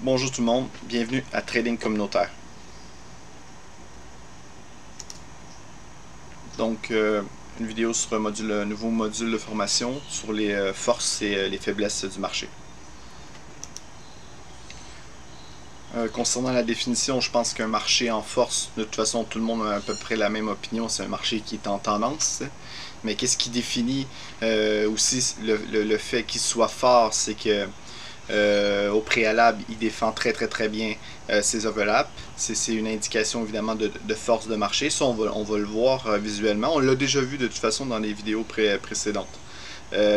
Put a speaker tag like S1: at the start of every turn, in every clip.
S1: Bonjour tout le monde, bienvenue à Trading Communautaire. Donc, une vidéo sur un nouveau module de formation sur les forces et les faiblesses du marché. Concernant la définition, je pense qu'un marché en force, de toute façon tout le monde a à peu près la même opinion, c'est un marché qui est en tendance. Mais qu'est-ce qui définit aussi le fait qu'il soit fort, c'est que au préalable, il défend très bien ses overlaps. C'est une indication évidemment de force de marché. Ça, on va le voir visuellement. On l'a déjà vu de toute façon dans les vidéos précédentes.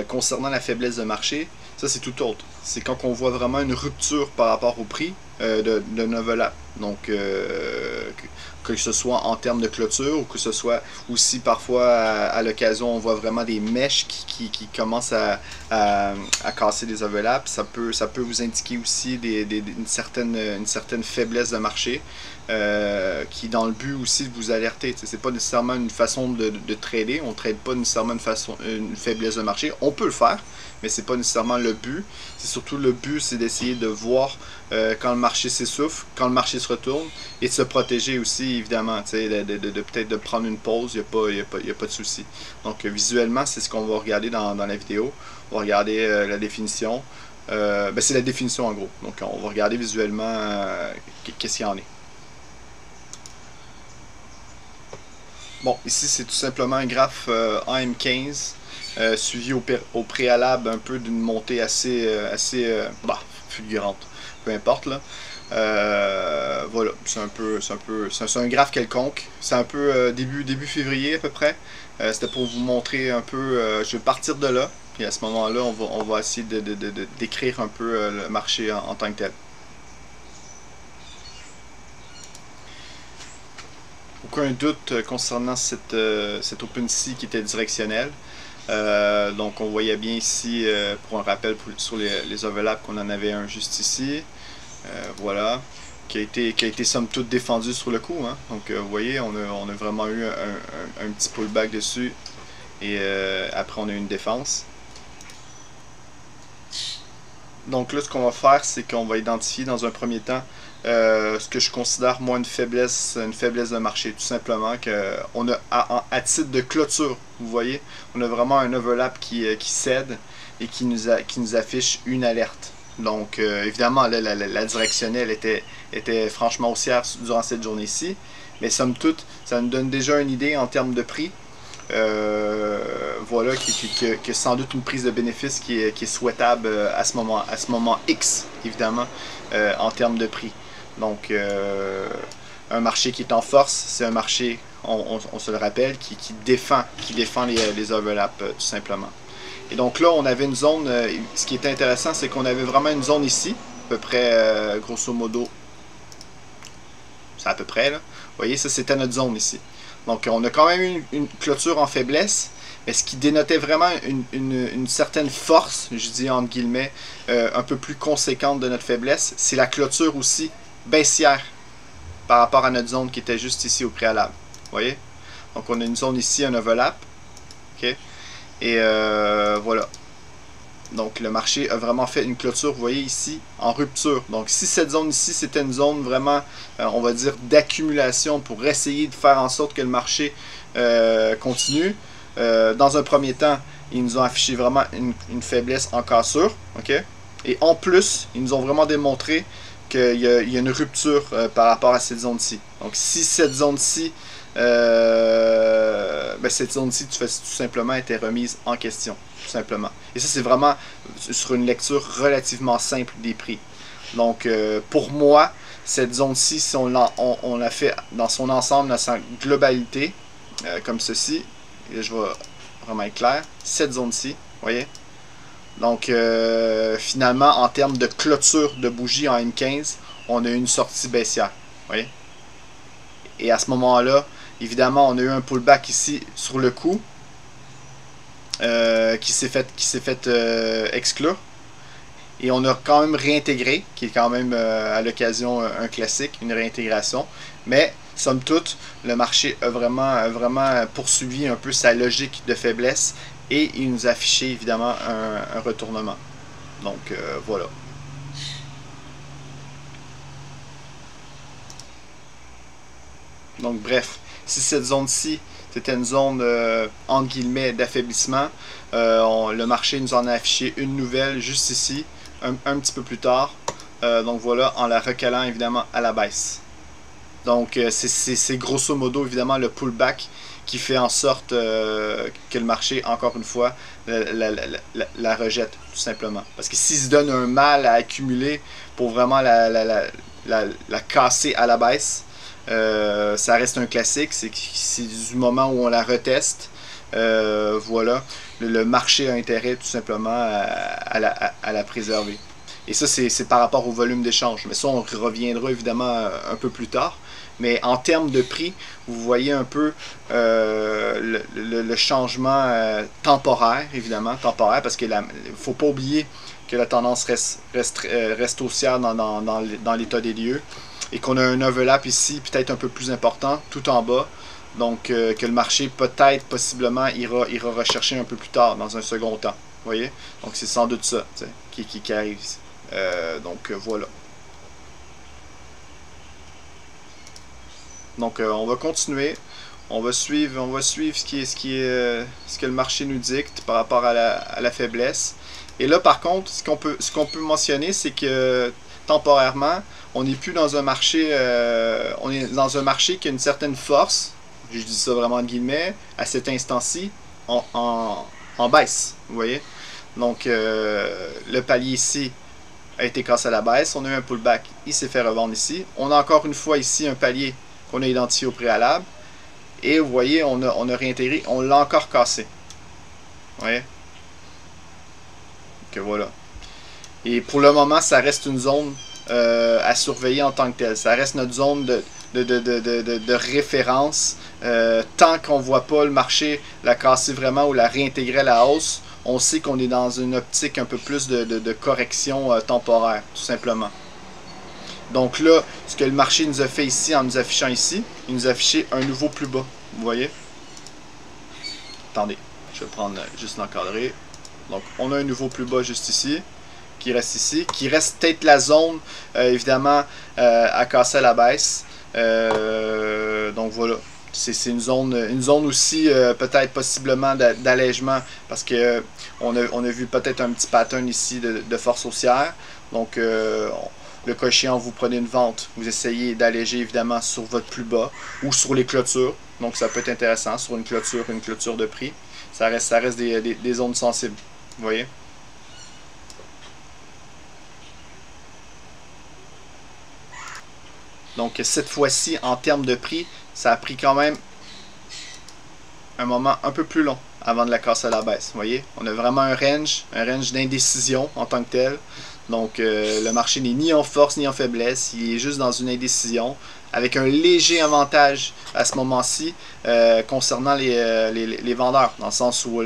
S1: Concernant la faiblesse de marché, ça c'est tout autre. C'est quand on voit vraiment une rupture par rapport au prix d'un overlap. Donc, que ce soit en termes de clôture ou que ce soit aussi parfois à l'occasion, on voit vraiment des mèches qui commencent à casser des overlaps. Ça peut vous indiquer aussi une certaine faiblesse de marché qui dans le but aussi de vous alerter. C'est pas nécessairement une façon de trader. On ne trade pas nécessairement une faiblesse de marché. On peut le faire, mais c'est pas nécessairement le but. C'est surtout le but, c'est d'essayer de voir quand le marché s'essouffle, quand le marché se retourne, et de se protéger aussi, évidemment, peut-être de prendre une pause, il n'y a pas de souci. Donc visuellement, c'est ce qu'on va regarder dans la vidéo. On va regarder la définition. C'est la définition en gros. Donc on va regarder visuellement qu'est-ce qu'il y en est. Bon, ici c'est tout simplement un graphe AM15 suivi au préalable un peu d'une montée assez fulgurante. Peu importe là. Voilà, c'est un graphe quelconque. C'est un peu début février à peu près. C'était pour vous montrer un peu. Je vais partir de là. Puis à ce moment-là, on va essayer de décrire un peu le marché en tant que tel. Aucun doute concernant cette OpenSea qui était directionnelle. Donc on voyait bien ici, pour un rappel sur les overlaps, qu'on en avait un juste ici. Voilà, qui a été somme toute défendu sur le coup. Hein. Donc vous voyez, on a vraiment eu un petit pullback dessus. Et après on a eu une défense. Donc là, ce qu'on va faire, c'est qu'on va identifier dans un premier temps ce que je considère, moi, une faiblesse de marché. Tout simplement qu'on a, à titre de clôture, vous voyez, on a vraiment un overlap qui cède et qui nous affiche une alerte. Donc, évidemment, là, la directionnelle était franchement haussière durant cette journée-ci. Mais somme toute, ça nous donne déjà une idée en termes de prix. Voilà, qui est sans doute une prise de bénéfice qui est souhaitable à ce moment X, évidemment, en termes de prix. Donc, un marché qui est en force, c'est un marché, on se le rappelle, qui défend les overlaps, tout simplement. Et donc là, on avait une zone, ce qui est intéressant, c'est qu'on avait vraiment une zone ici, à peu près, grosso modo, c'est à peu près, là. Vous voyez, ça c'était notre zone ici. Donc, on a quand même eu une clôture en faiblesse, mais ce qui dénotait vraiment une certaine force, je dis entre guillemets, un peu plus conséquente de notre faiblesse, c'est la clôture aussi baissière par rapport à notre zone qui était juste ici au préalable. Vous voyez? Donc, on a une zone ici, un overlap. OK? Et voilà. Donc, le marché a vraiment fait une clôture, vous voyez ici, en rupture. Donc, si cette zone ici, c'était une zone vraiment, on va dire, d'accumulation pour essayer de faire en sorte que le marché continue, dans un premier temps, ils nous ont affiché vraiment une faiblesse en cassure. OK? Et en plus, ils nous ont vraiment démontré qu'il y a une rupture par rapport à cette zone-ci. Donc, si cette zone-ci, cette zone-ci, tout simplement, était remise en question. Tout simplement. Et ça, c'est vraiment sur une lecture relativement simple des prix. Donc, pour moi, cette zone-ci, si on l'a fait dans son ensemble, dans sa globalité, comme ceci, et là, je vais vraiment être clair, cette zone-ci, vous voyez? Donc, finalement, en termes de clôture de bougie en M15, on a eu une sortie baissière, vous voyez? Et à ce moment-là, évidemment, on a eu un pullback ici sur le coup, qui s'est fait exclure. Et on a quand même réintégré, qui est quand même à l'occasion un classique, une réintégration. Mais, somme toute, le marché a vraiment poursuivi un peu sa logique de faiblesse et il nous a affiché évidemment un retournement. Donc, voilà. Donc bref, si cette zone-ci, c'était une zone, entre guillemets, d'affaiblissement, le marché nous en a affiché une nouvelle juste ici, un petit peu plus tard. Donc voilà, en la recalant évidemment à la baisse. Donc c'est grosso modo évidemment le pullback qui fait en sorte que le marché, encore une fois, la rejette, tout simplement. Parce que s'il se donne un mal à accumuler pour vraiment la casser à la baisse, ça reste un classique. C'est du moment où on la reteste. Voilà, le marché a intérêt tout simplement à la préserver. Et ça, c'est par rapport au volume d'échange. Mais ça, on reviendra évidemment un peu plus tard. Mais en termes de prix, vous voyez un peu le changement temporaire, évidemment, temporaire, parce qu'il ne faut pas oublier que la tendance reste haussière dans l'état des lieux, et qu'on a un overlap ici, peut-être un peu plus important, tout en bas, donc que le marché peut-être, possiblement, ira rechercher un peu plus tard, dans un second temps, vous voyez? Donc c'est sans doute ça qui arrive ici. Donc voilà. Donc on va continuer, on va suivre ce que le marché nous dicte par rapport à la faiblesse. Et là par contre, ce qu'on peut mentionner, c'est que temporairement, on n'est plus dans un marché, on est dans un marché qui a une certaine force, je dis ça vraiment en guillemets, à cet instant-ci, en baisse, vous voyez. Donc le palier ici a été cassé à la baisse, on a eu un pullback, il s'est fait revendre ici. On a encore une fois ici un palier qu'on a identifié au préalable. Et vous voyez, on a réintégré, on l'a encore cassé. Vous voyez? Donc voilà. Et pour le moment, ça reste une zone à surveiller en tant que telle. Ça reste notre zone de référence. Tant qu'on ne voit pas le marché la casser vraiment ou la réintégrer à la hausse, on sait qu'on est dans une optique un peu plus de correction temporaire, tout simplement. Donc là, ce que le marché nous a fait ici, en nous affichant ici, il nous a affiché un nouveau plus bas. Vous voyez? Attendez, je vais prendre juste l'encadré. Donc, on a un nouveau plus bas juste ici, qui reste peut-être la zone, évidemment, à casser à la baisse. Donc voilà. C'est une zone aussi, peut-être possiblement d'allègement, parce que on a vu peut-être un petit pattern ici de force haussière. Donc, le cas échéant, vous prenez une vente, vous essayez d'alléger évidemment sur votre plus bas ou sur les clôtures. Donc ça peut être intéressant sur une clôture de prix. Ça reste des zones sensibles. Vous voyez? Donc cette fois-ci, en termes de prix, ça a pris quand même un moment un peu plus long avant de la casser à la baisse. Vous voyez? On a vraiment un range d'indécision en tant que tel. Donc le marché n'est ni en force ni en faiblesse, il est juste dans une indécision, avec un léger avantage à ce moment-ci concernant les vendeurs, dans le sens où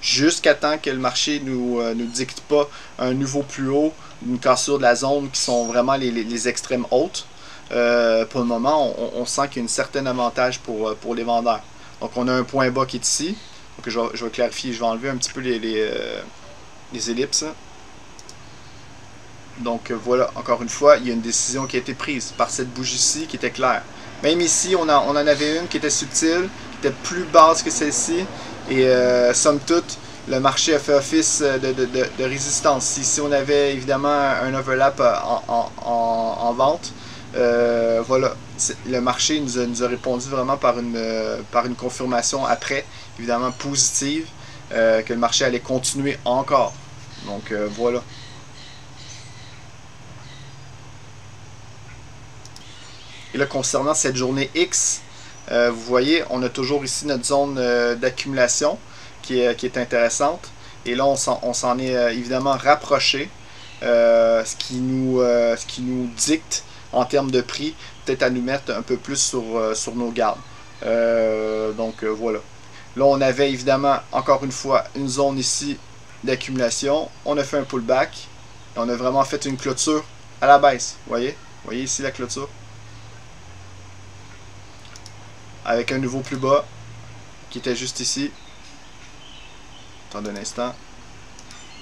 S1: jusqu'à temps que le marché nous dicte pas un nouveau plus haut, une cassure de la zone qui sont vraiment les extrêmes hautes, pour le moment on sent qu'il y a un certain avantage pour les vendeurs. Donc on a un point bas qui est ici, donc je vais clarifier, je vais enlever un petit peu les ellipses. Donc voilà, encore une fois, il y a une décision qui a été prise par cette bougie-ci qui était claire. Même ici, on en avait une qui était subtile, qui était plus basse que celle-ci. Et somme toute, le marché a fait office de résistance. Ici, on avait évidemment un overlap en vente. Voilà, le marché nous a répondu vraiment par une confirmation après, évidemment positive, que le marché allait continuer encore. Donc voilà. Et là, concernant cette journée X, vous voyez, on a toujours ici notre zone d'accumulation qui est intéressante. Et là, on s'en est évidemment rapproché, ce qui nous dicte en termes de prix, peut-être à nous mettre un peu plus sur nos gardes. Donc voilà. Là, on avait évidemment, encore une fois, une zone ici d'accumulation. On a fait un pullback. Et on a vraiment fait une clôture à la baisse. Vous voyez ici la clôture. Avec un nouveau plus bas qui était juste ici. Attendez un instant.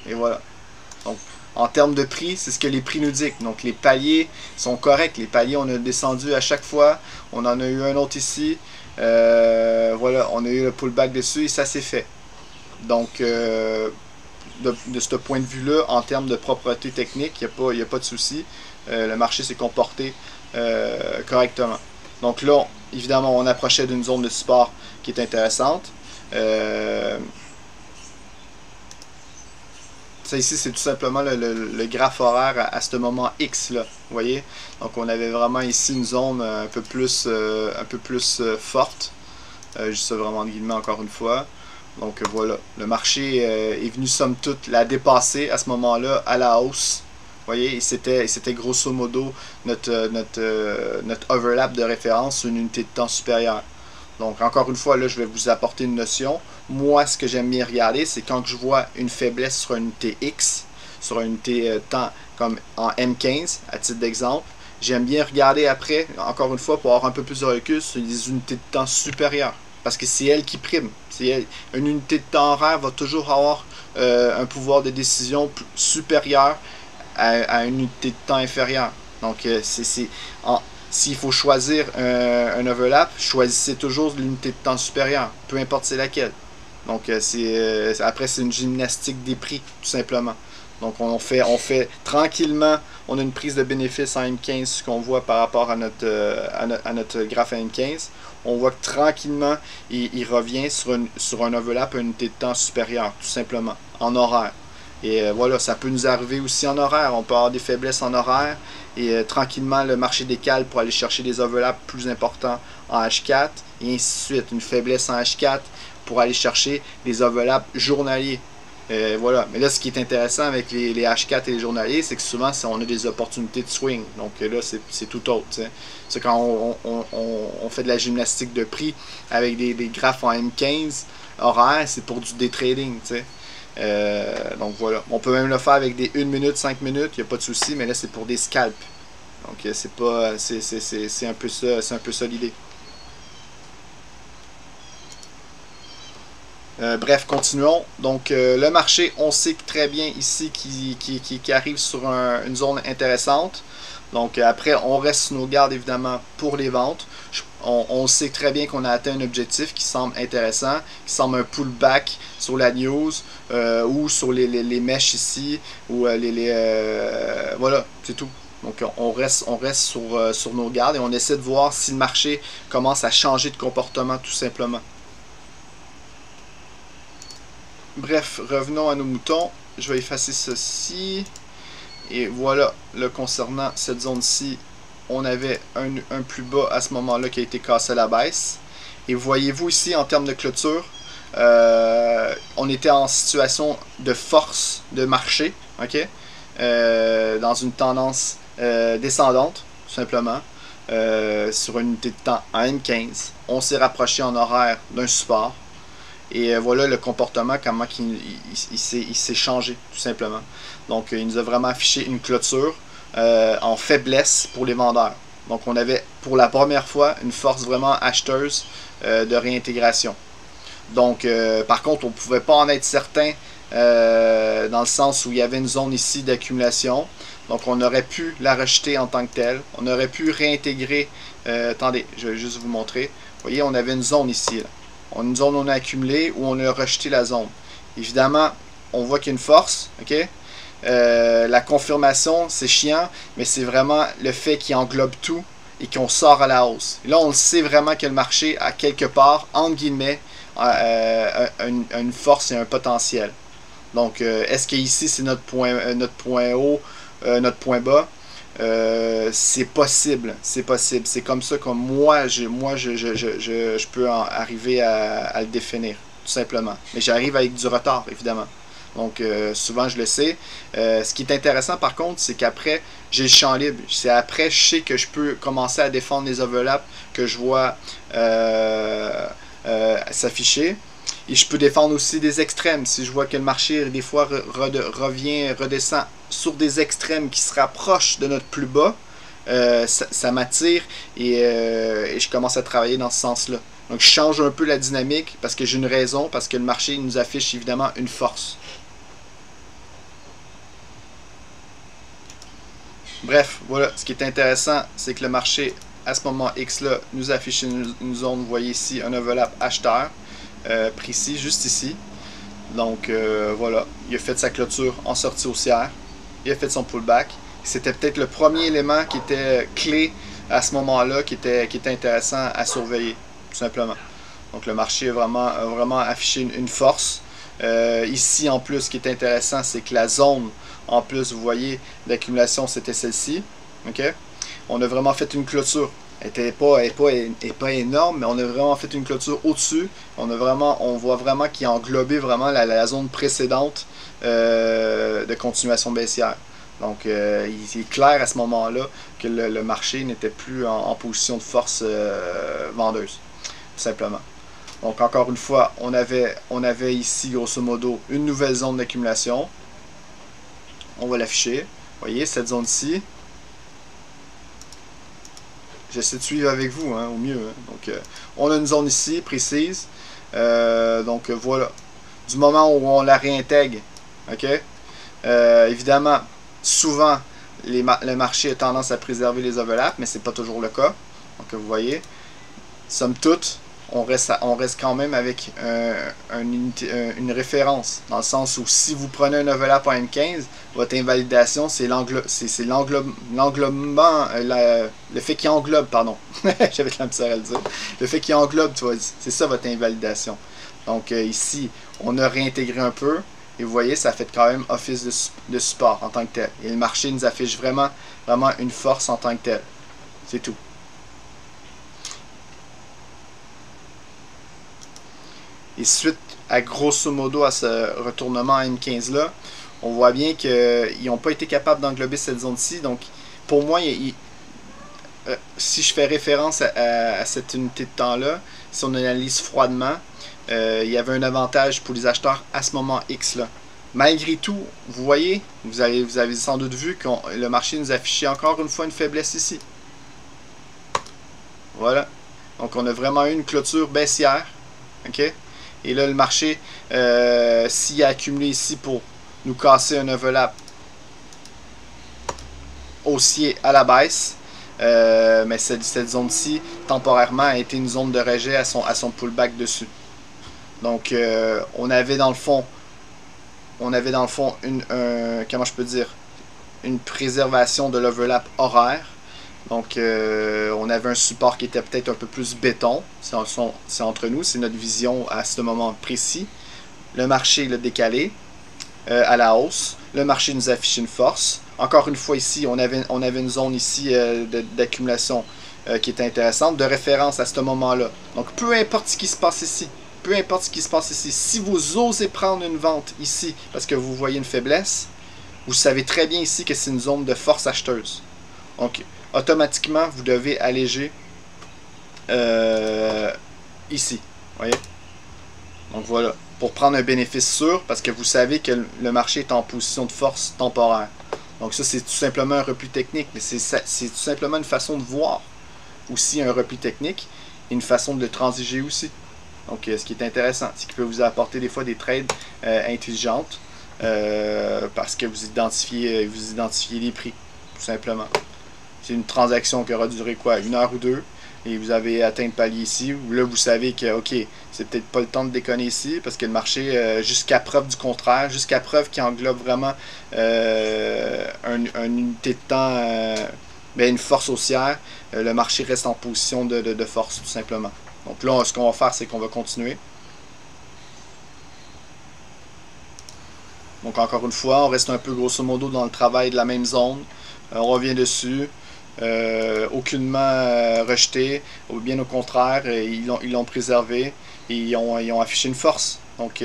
S1: Et voilà. Donc, En termes de prix, c'est ce que les prix nous disent. Donc les paliers sont corrects. Les paliers, on a descendu à chaque fois. On en a eu un autre ici. Voilà, on a eu le pullback dessus et ça s'est fait. Donc, de ce point de vue-là, en termes de propreté technique, il n'y a pas de souci. Le marché s'est comporté correctement. Donc là, évidemment, on approchait d'une zone de support qui est intéressante. Ça ici, c'est tout simplement le graphe horaire à ce moment X, là. Vous voyez? Donc on avait vraiment ici une zone un peu plus forte. Je dis ça vraiment en guillemets encore une fois. Donc voilà, le marché est venu somme toute la dépasser à ce moment-là à la hausse. Vous voyez, et c'était grosso modo notre overlap de référence sur une unité de temps supérieure. Donc encore une fois, là je vais vous apporter une notion. Moi, ce que j'aime bien regarder, c'est quand je vois une faiblesse sur une unité X, sur une unité temps comme en M15, à titre d'exemple. J'aime bien regarder après, encore une fois, pour avoir un peu plus de recul sur les unités de temps supérieures. Parce que c'est elle qui prime. Une unité de temps horaire va toujours avoir un pouvoir de décision supérieur à une unité de temps inférieure. Donc, s'il faut choisir un overlap, choisissez toujours l'unité de temps supérieure, peu importe c'est laquelle. Donc, après, c'est une gymnastique des prix, tout simplement. Donc, on fait tranquillement, on a une prise de bénéfice en M15, ce qu'on voit par rapport à notre graphe M15. On voit que tranquillement, il revient sur un overlap à une unité de temps supérieure, tout simplement, en horaire. Et voilà, ça peut nous arriver aussi en horaire. On peut avoir des faiblesses en horaire. Et tranquillement, le marché décale pour aller chercher des overlaps plus importants en H4. Et ainsi de suite. Une faiblesse en H4 pour aller chercher des overlaps journaliers. Voilà. Mais là, ce qui est intéressant avec les H4 et les journaliers, c'est que souvent, on a des opportunités de swing. Donc là, c'est tout autre. C'est quand on fait de la gymnastique de prix avec des graphes en M15 horaire, c'est pour du day trading. Donc voilà. On peut même le faire avec des 1 minute, 5 minutes, il n'y a pas de souci, mais là, c'est pour des scalps. Donc c'est un peu ça l'idée. Bref, continuons. Donc, le marché, on sait très bien ici qu'il arrive sur une zone intéressante. Donc, après, on reste sur nos gardes, évidemment, pour les ventes. On sait très bien qu'on a atteint un objectif qui semble intéressant, qui semble un pullback sur la news ou sur les mèches ici. Ou voilà, c'est tout. Donc, on reste sur nos gardes et on essaie de voir si le marché commence à changer de comportement, tout simplement. Bref, revenons à nos moutons. Je vais effacer ceci. Et voilà, là, concernant cette zone-ci, on avait un plus bas à ce moment-là qui a été cassé à la baisse. Et voyez-vous ici, en termes de clôture, on était en situation de force de marché, ok? Dans une tendance descendante, tout simplement, sur une unité de temps en M15. On s'est rapproché en horaire d'un support. Et voilà le comportement, comment il s'est changé, tout simplement. Donc, il nous a vraiment affiché une clôture en faiblesse pour les vendeurs. Donc, on avait pour la première fois une force vraiment acheteuse de réintégration. Donc, par contre, on ne pouvait pas en être certain dans le sens où il y avait une zone ici d'accumulation. Donc, on aurait pu la rejeter en tant que telle. On aurait pu réintégrer. Attendez, je vais juste vous montrer. Vous voyez, on avait une zone ici, là. Une zone où on a accumulé, où on a rejeté la zone. Évidemment, on voit qu'il y a une force, ok? La confirmation, c'est chiant, mais c'est vraiment le fait qu'il englobe tout et qu'on sort à la hausse. Et là, on le sait vraiment que le marché a quelque part, entre guillemets, une force et un potentiel. Donc, est-ce qu'ici, c'est notre point haut, notre point bas? C'est possible, c'est possible. C'est comme ça que moi je peux arriver à le définir, tout simplement. Mais j'arrive avec du retard, évidemment. Donc, souvent, je le sais. Ce qui est intéressant, par contre, c'est qu'après, j'ai le champ libre. C'est après, je sais que je peux commencer à défendre les overlaps que je vois s'afficher. Et je peux défendre aussi des extrêmes. Si je vois que le marché, des fois, redescend sur des extrêmes qui se rapprochent de notre plus bas, ça m'attire et je commence à travailler dans ce sens-là. Donc, je change un peu la dynamique parce que j'ai une raison, parce que le marché nous affiche évidemment une force. Bref, voilà, ce qui est intéressant, c'est que le marché, à ce moment X là, nous affiche une zone, vous voyez ici, un overlap acheteur, précis, juste ici. Donc voilà, il a fait sa clôture en sortie haussière, il a fait son pullback. C'était peut-être le premier élément qui était clé à ce moment-là, qui était intéressant à surveiller, tout simplement. Donc le marché a vraiment affiché une force. Ici, en plus, ce qui est intéressant, c'est que la zone, en plus, vous voyez, d'accumulation, c'était celle-ci. Okay? On a vraiment fait une clôture. Elle n'est pas énorme, mais on a vraiment fait une clôture au-dessus. On voit vraiment qu'il a englobé vraiment la zone précédente de continuation baissière. Donc, il est clair à ce moment-là que le marché n'était plus en position de force vendeuse, tout simplement. Donc, encore une fois, on avait ici, grosso modo, une nouvelle zone d'accumulation. On va l'afficher. Vous voyez, cette zone-ci. J'essaie de suivre avec vous, hein, au mieux. Hein. Donc, on a une zone ici, précise. Donc, voilà. Du moment où on la réintègre, ok? Évidemment, souvent, le marché a tendance à préserver les overlaps, mais ce n'est pas toujours le cas. Donc, vous voyez, somme toute, on reste quand même avec une référence, dans le sens où si vous prenez un overlap en M15, votre invalidation, c'est l'englobement, le fait qu'il englobe, pardon, j'avais de la misère à le dire, le fait qu'il englobe, c'est ça votre invalidation. Donc ici, on a réintégré un peu, et vous voyez, ça fait quand même office de support en tant que tel. Et le marché nous affiche vraiment une force en tant que tel. C'est tout. Et suite à grosso modo à ce retournement M15 là, on voit bien qu'ils n'ont pas été capables d'englober cette zone-ci. Donc pour moi, si je fais référence à cette unité de temps-là, si on analyse froidement, il y avait un avantage pour les acheteurs à ce moment X là. Malgré tout, vous voyez, vous avez sans doute vu que le marché nous affichait encore une fois une faiblesse ici. Voilà. Donc on a vraiment eu une clôture baissière. OK? Et là, le marché, s'il a accumulé ici pour nous casser un overlap haussier à la baisse, mais cette zone-ci, temporairement, a été une zone de rejet à son pullback dessus. Donc, on avait dans le fond comment je peux dire, une préservation de l'overlap horaire. Donc, on avait un support qui était peut-être un peu plus béton. C'est entre nous, c'est notre vision à ce moment précis. Le marché l'a décalé à la hausse. Le marché nous affiche une force. Encore une fois ici, on avait une zone ici d'accumulation qui était intéressante, de référence à ce moment-là. Donc, peu importe ce qui se passe ici, si vous osez prendre une vente ici parce que vous voyez une faiblesse, vous savez très bien ici que c'est une zone de force acheteuse. Donc, automatiquement, vous devez alléger ici. Voyez? Donc voilà. Pour prendre un bénéfice sûr, parce que vous savez que le marché est en position de force temporaire. Donc ça, c'est tout simplement un repli technique, mais c'est tout simplement une façon de voir aussi un repli technique et une façon de le transiger aussi. Donc ce qui est intéressant, c'est qu'il peut vous apporter des fois des trades intelligentes parce que vous identifiez les prix, tout simplement. C'est une transaction qui aura duré quoi, 1 heure ou 2, et vous avez atteint le palier ici, où là vous savez que ok, c'est peut-être pas le temps de déconner ici, parce que le marché, jusqu'à preuve du contraire, jusqu'à preuve qu'il englobe vraiment une unité de temps, une force haussière, le marché reste en position de force, tout simplement. Donc là, ce qu'on va faire, c'est qu'on va continuer. Donc encore une fois, on reste un peu grosso modo dans le travail de la même zone. On revient dessus. Aucunement rejeté, ou bien au contraire, ils l'ont préservé et ils ont affiché une force. Donc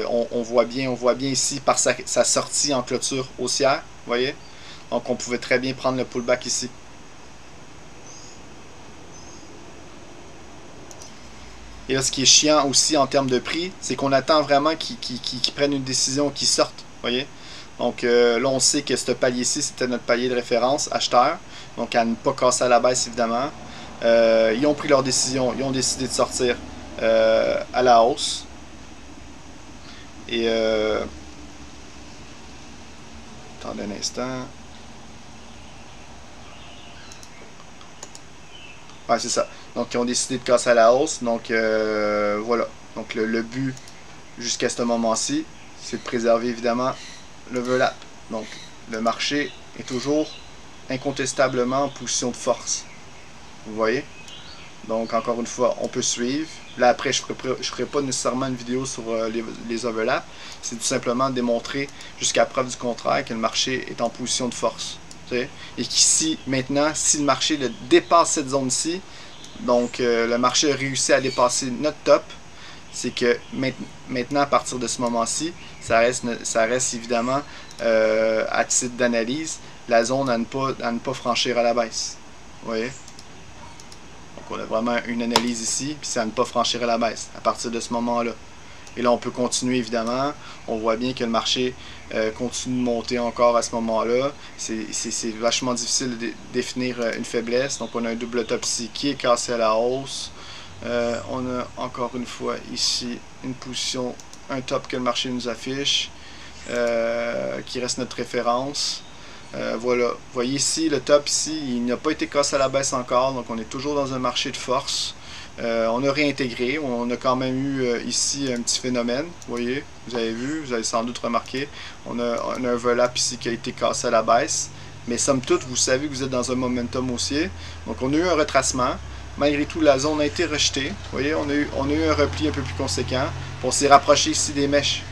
S1: on voit bien ici par sa sortie en clôture haussière, vous voyez. Donc on pouvait très bien prendre le pullback ici. Et là, ce qui est chiant aussi en termes de prix, c'est qu'on attend vraiment qu'ils prennent une décision, qu'ils sortent, vous voyez. Donc là, on sait que ce palier-ci, c'était notre palier de référence, acheteur. Donc à ne pas casser à la baisse, évidemment. Ils ont pris leur décision, ils ont décidé de sortir à la hausse. Et attendez un instant. Ouais, c'est ça. Donc, ils ont décidé de casser à la hausse. Donc, voilà. Donc, le but jusqu'à ce moment-ci, c'est de préserver évidemment l'overlap. Donc, le marché est toujours incontestablement en position de force. Vous voyez? Donc, encore une fois, on peut suivre. Là, après, je ne ferai pas nécessairement une vidéo sur les overlaps. C'est tout simplement démontrer, jusqu'à preuve du contraire, que le marché est en position de force. T'sais? Et qu'ici, maintenant, si le marché dépasse cette zone-ci, donc le marché a réussi à dépasser notre top, c'est que maintenant, à partir de ce moment-ci, ça reste évidemment, à titre d'analyse, la zone à ne pas franchir à la baisse. Vous voyez? Donc on a vraiment une analyse ici, puis c'est à ne pas franchir à la baisse à partir de ce moment-là. Et là, on peut continuer évidemment. On voit bien que le marché continue de monter encore à ce moment-là. C'est vachement difficile de définir une faiblesse. Donc on a un double top ici qui est cassé à la hausse. On a encore une fois ici une position, un top que le marché nous affiche, qui reste notre référence. Voilà, vous voyez ici, le top ici, il n'a pas été cassé à la baisse encore, donc on est toujours dans un marché de force. On a réintégré, on a quand même eu ici un petit phénomène, vous voyez, vous avez sans doute remarqué, on a un overlap ici qui a été cassé à la baisse, mais somme toute, vous savez que vous êtes dans un momentum haussier, donc on a eu un retracement, malgré tout la zone a été rejetée, vous voyez, on a eu un repli un peu plus conséquent, on s'est rapproché ici des mèches,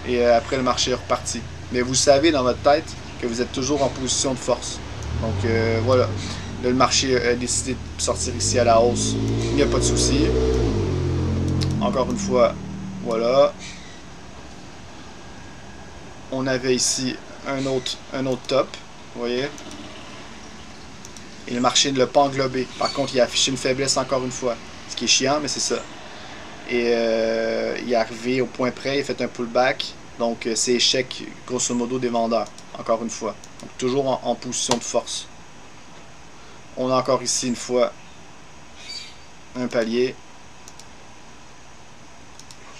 S1: et après le marché est reparti. Mais vous savez dans votre tête que vous êtes toujours en position de force. Donc voilà, là, le marché a décidé de sortir ici à la hausse, il n'y a pas de souci. Encore une fois, voilà. On avait ici un autre top, vous voyez. Et le marché ne l'a pas englobé. Par contre, il a affiché une faiblesse encore une fois. Ce qui est chiant, mais c'est ça. Et il est arrivé au point près, il a fait un pullback. Donc c'est échec, grosso modo, des vendeurs. Encore une fois. Donc, toujours en position de force. On a encore ici une fois un palier.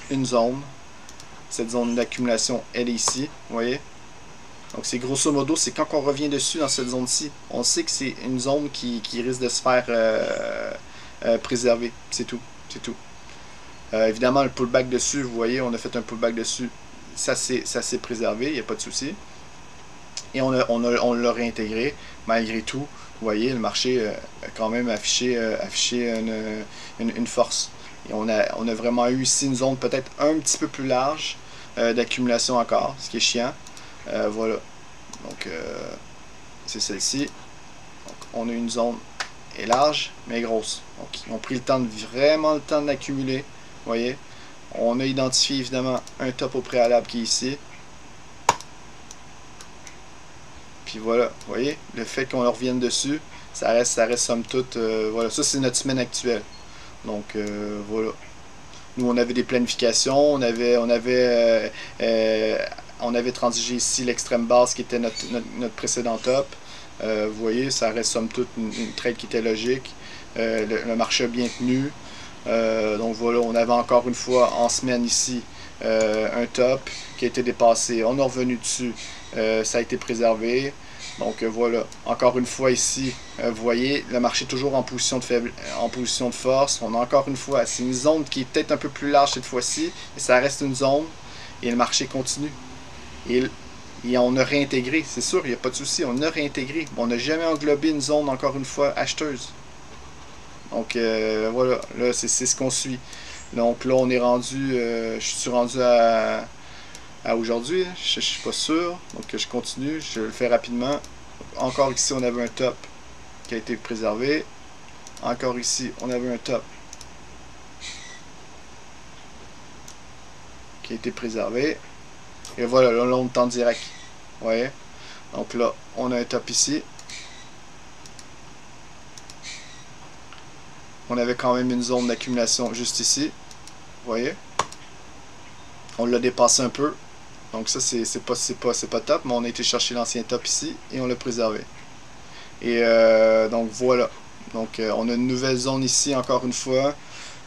S1: Une zone. Cette zone d'accumulation, elle est ici. Vous voyez? Donc c'est grosso modo, c'est quand on revient dessus dans cette zone-ci, on sait que c'est une zone qui risque de se faire préserver. C'est tout. C'est tout. Évidemment, le pullback dessus, vous voyez, on a fait un pullback dessus. Ça s'est préservé, il n'y a pas de souci. Et on l'a réintégré. Malgré tout, vous voyez, le marché a quand même affiché une force. Et on a vraiment eu ici une zone peut-être un petit peu plus large d'accumulation encore, ce qui est chiant. Voilà. Donc, c'est celle-ci. Donc, on a une zone est large, mais grosse. Donc, ils ont pris le temps vraiment le temps d'accumuler. Vous voyez. On a identifié évidemment un top au préalable qui est ici. Puis voilà, vous voyez, le fait qu'on revienne dessus, ça reste somme toute, voilà, ça c'est notre semaine actuelle. Donc voilà. Nous on avait des planifications, on avait transigé ici l'extrême basse qui était notre précédent top. Vous voyez, ça reste somme toute une trade qui était logique. Le marché a bien tenu. Donc voilà, on avait encore une fois en semaine ici un top qui a été dépassé. On est revenu dessus. Ça a été préservé. Donc voilà, encore une fois ici, vous voyez, le marché est toujours en position de force. On a encore une fois, c'est une zone qui est peut-être un peu plus large cette fois-ci, mais ça reste une zone et le marché continue. Et on a réintégré, c'est sûr, il n'y a pas de souci, on a réintégré. On n'a jamais englobé une zone, encore une fois, acheteuse. Donc voilà, là c'est ce qu'on suit. Donc là on est rendu, je suis rendu à aujourd'hui, je suis pas sûr, donc je continue, je le fais rapidement. Encore ici on avait un top qui a été préservé, encore ici on avait un top qui a été préservé, et voilà, là on est en direct, vous voyez, donc là on a un top ici, on avait quand même une zone d'accumulation juste ici, vous voyez, on l'a dépassé un peu. Donc ça c'est pas top, mais on a été chercher l'ancien top ici et on l'a préservé. Et donc voilà. Donc on a une nouvelle zone ici encore une fois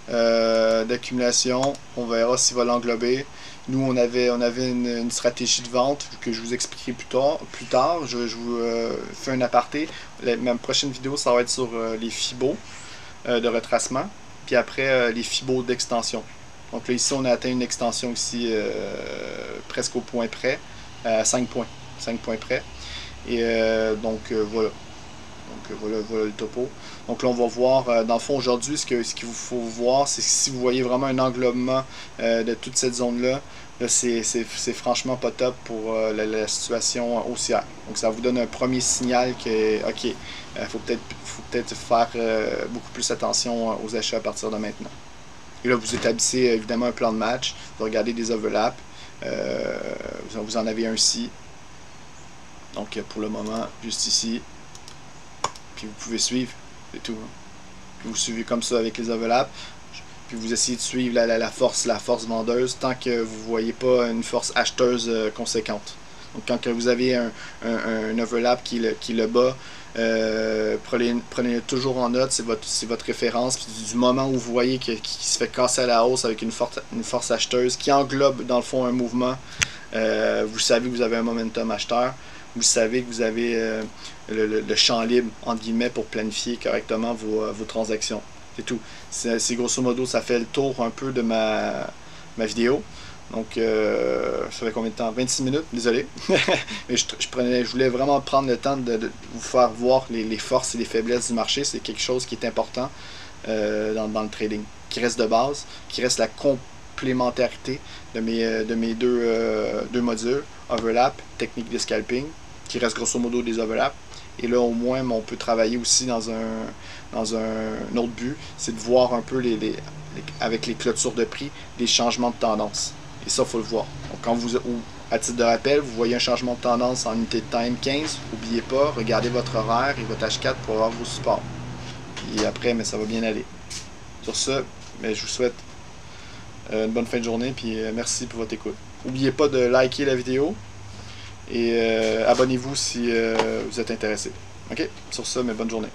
S1: d'accumulation. On verra s'il va l'englober. Nous on avait une stratégie de vente que je vous expliquerai plus tard. Je vous fais un aparté. Ma prochaine vidéo ça va être sur les Fibos. de retracement, puis après les fibos d'extension. Donc là, ici, on a atteint une extension ici presque au point près, à 5 points. 5 points près. Et voilà. Donc voilà le topo. Donc là, on va voir, dans le fond, aujourd'hui, ce qu'il vous faut voir, c'est que si vous voyez vraiment un englobement de toute cette zone-là, là, c'est franchement pas top pour la situation haussière. Donc ça vous donne un premier signal que, ok, faut peut-être faire beaucoup plus attention aux achats à partir de maintenant. Et là, vous établissez évidemment un plan de match, vous regardez des overlaps, vous en avez un ici. Donc pour le moment, juste ici. Puis vous pouvez suivre, c'est tout. Puis vous suivez comme ça avec les overlaps. Puis vous essayez de suivre la force vendeuse tant que vous ne voyez pas une force acheteuse conséquente. Donc quand vous avez un overlap qui le bat, prenez-le toujours en note, c'est votre référence. Puis du moment où vous voyez qu'il se fait casser à la hausse avec une force acheteuse qui englobe dans le fond un mouvement, vous savez que vous avez un momentum acheteur. Vous savez que vous avez le champ libre, entre guillemets, pour planifier correctement vos transactions. C'est tout. C'est grosso modo, ça fait le tour un peu de ma vidéo. Donc, ça fait combien de temps? 26 minutes, désolé. Mais je voulais vraiment prendre le temps de vous faire voir les forces et les faiblesses du marché. C'est quelque chose qui est important dans le trading, qui reste de base, qui reste la complémentarité de mes deux modules, overlap, technique de scalping, qui reste grosso modo des overlaps. Et là, au moins, on peut travailler aussi dans un autre but, c'est de voir un peu avec les clôtures de prix, des changements de tendance. Et ça, il faut le voir. Donc, quand à titre de rappel, vous voyez un changement de tendance en unité de time 15, n'oubliez pas, regardez votre horaire et votre H4 pour avoir vos supports. Puis après, mais ça va bien aller. Sur ce, mais je vous souhaite une bonne fin de journée, puis merci pour votre écoute. N'oubliez pas de liker la vidéo et abonnez-vous si vous êtes intéressé. Ok? Sur ce, mais bonne journée.